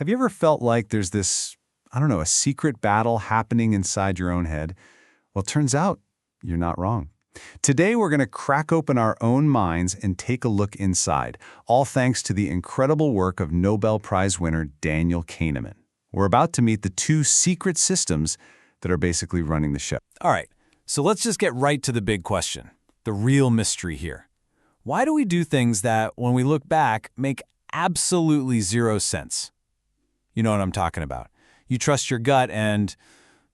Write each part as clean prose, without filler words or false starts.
Have you ever felt like there's this, I don't know, a secret battle happening inside your own head? Well, it turns out you're not wrong. Today, we're going to crack open our own minds and take a look inside, all thanks to the incredible work of Nobel Prize winner Daniel Kahneman. We're about to meet the two secret systems that are basically running the show. All right, so let's just get right to the big question, the real mystery here. Why do we do things that, when we look back, make absolutely zero sense? You know what I'm talking about. You trust your gut and,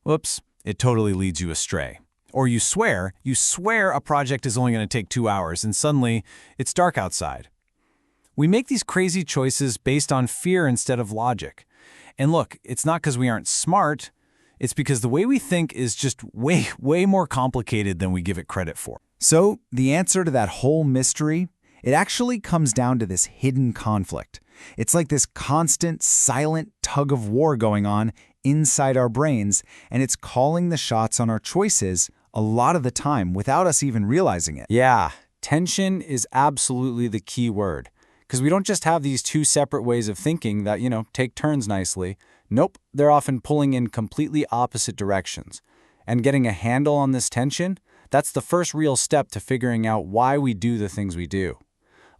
whoops, it totally leads you astray. Or you swear a project is only going to take 2 hours and suddenly it's dark outside. We make these crazy choices based on fear instead of logic. And look, it's not because we aren't smart, it's because the way we think is just way more complicated than we give it credit for. So, the answer to that whole mystery, it actually comes down to this hidden conflict. It's like this constant, silent tug of war going on inside our brains, and it's calling the shots on our choices a lot of the time without us even realizing it. Yeah, tension is absolutely the key word. Because we don't just have these two separate ways of thinking that, take turns nicely. Nope, they're often pulling in completely opposite directions. And getting a handle on this tension, that's the first real step to figuring out why we do the things we do.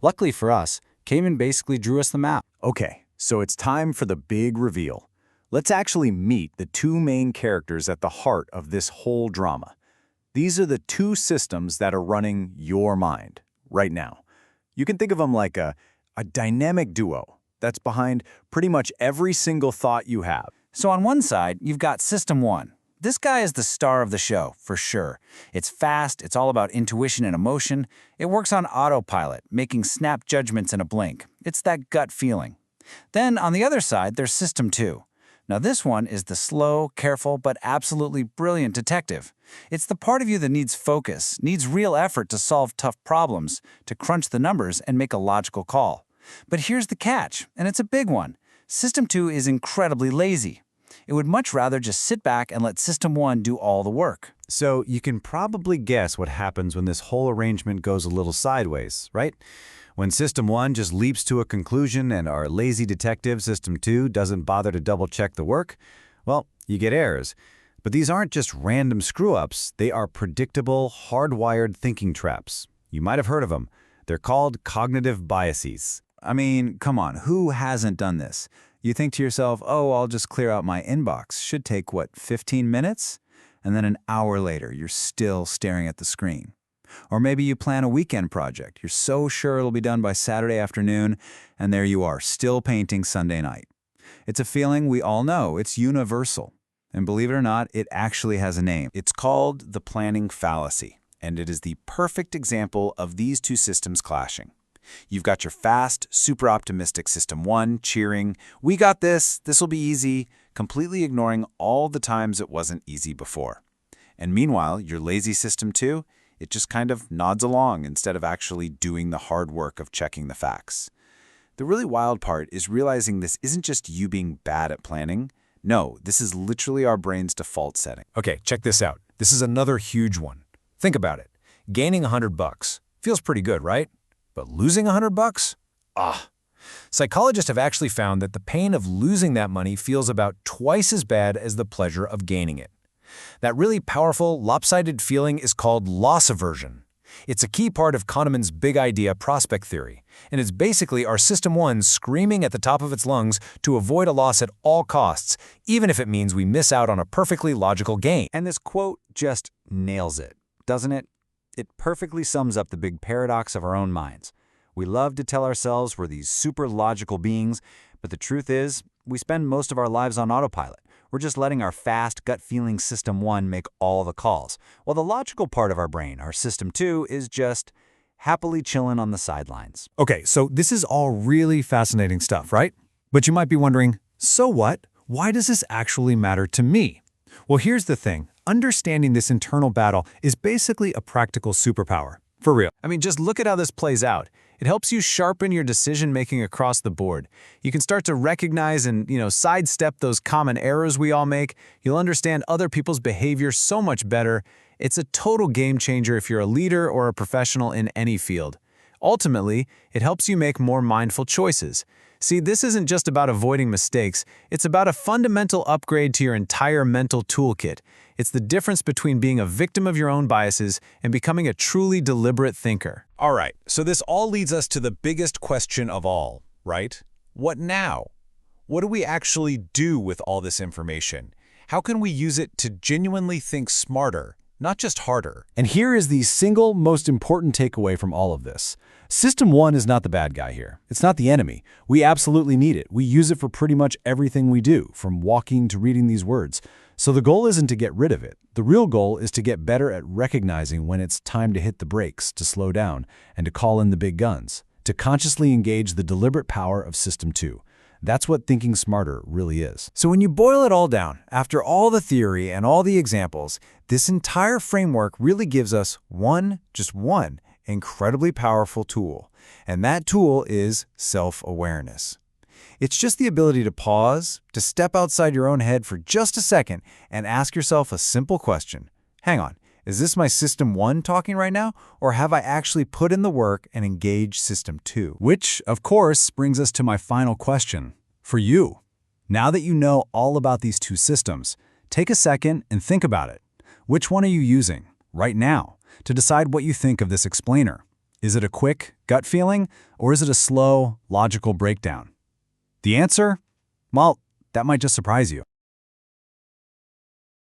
Luckily for us, Kahneman basically drew us the map. Okay, so it's time for the big reveal. Let's actually meet the two main characters at the heart of this whole drama. These are the two systems that are running your mind right now. You can think of them like a dynamic duo that's behind pretty much every single thought you have. So on one side, you've got System 1. This guy is the star of the show, for sure. It's fast, it's all about intuition and emotion. It works on autopilot, making snap judgments in a blink. It's that gut feeling. Then on the other side, there's System 2. Now this one is the slow, careful, but absolutely brilliant detective. It's the part of you that needs focus, needs real effort to solve tough problems, to crunch the numbers and make a logical call. But here's the catch, and it's a big one. System 2 is incredibly lazy. It would much rather just sit back and let System 1 do all the work. So you can probably guess what happens when this whole arrangement goes a little sideways, right? When System 1 just leaps to a conclusion and our lazy detective, System 2, doesn't bother to double-check the work, well, you get errors. But these aren't just random screw-ups. They are predictable, hardwired thinking traps. You might have heard of them. They're called cognitive biases. I mean, come on, who hasn't done this? You think to yourself, oh, I'll just clear out my inbox. Should take, 15 minutes? And then an hour later, you're still staring at the screen. Or maybe you plan a weekend project. You're so sure it'll be done by Saturday afternoon, and there you are, still painting Sunday night. It's a feeling we all know. It's universal. And believe it or not, it actually has a name. It's called the planning fallacy, and it is the perfect example of these two systems clashing. You've got your fast, super optimistic System 1 cheering, "We got this, this'll be easy," completely ignoring all the times it wasn't easy before. And meanwhile, your lazy System 2, it just kind of nods along instead of actually doing the hard work of checking the facts. The really wild part is realizing this isn't just you being bad at planning. No, this is literally our brain's default setting. Okay, check this out. This is another huge one. Think about it. Gaining $100 feels pretty good, right? But losing $100? Psychologists have actually found that the pain of losing that money feels about twice as bad as the pleasure of gaining it. That really powerful, lopsided feeling is called loss aversion. It's a key part of Kahneman's big idea prospect theory, and it's basically our System 1 screaming at the top of its lungs to avoid a loss at all costs, even if it means we miss out on a perfectly logical gain. And this quote just nails it, doesn't it? It perfectly sums up the big paradox of our own minds. We love to tell ourselves we're these super logical beings, but the truth is, we spend most of our lives on autopilot. We're just letting our fast, gut-feeling System 1 make all the calls, while the logical part of our brain, our System 2, is just happily chilling on the sidelines. Okay, so this is all really fascinating stuff, right? But you might be wondering, so what? Why does this actually matter to me? Well, here's the thing. Understanding this internal battle is basically a practical superpower. For real. I mean, just look at how this plays out. It helps you sharpen your decision-making across the board. You can start to recognize and, sidestep those common errors we all make. You'll understand other people's behavior so much better. It's a total game changer if you're a leader or a professional in any field. Ultimately, it helps you make more mindful choices. See, this isn't just about avoiding mistakes, it's about a fundamental upgrade to your entire mental toolkit. It's the difference between being a victim of your own biases and becoming a truly deliberate thinker. All right, so this all leads us to the biggest question of all, right? What now? What do we actually do with all this information? How can we use it to genuinely think smarter, not just harder? And here is the single most important takeaway from all of this. System 1 is not the bad guy here. It's not the enemy. We absolutely need it. We use it for pretty much everything we do, from walking to reading these words. So the goal isn't to get rid of it. The real goal is to get better at recognizing when it's time to hit the brakes, to slow down, and to call in the big guns, to consciously engage the deliberate power of System 2. That's what thinking smarter really is. So when you boil it all down, after all the theory and all the examples, this entire framework really gives us just one incredibly powerful tool. And that tool is self-awareness. It's just the ability to pause, to step outside your own head for just a second and ask yourself a simple question. Hang on, is this my System 1 talking right now, or have I actually put in the work and engaged System 2? Which, of course, brings us to my final question. For you, now that you know all about these two systems, take a second and think about it. Which one are you using right now to decide what you think of this explainer? Is it a quick gut feeling, or is it a slow, logical breakdown? The answer? Well, that might just surprise you.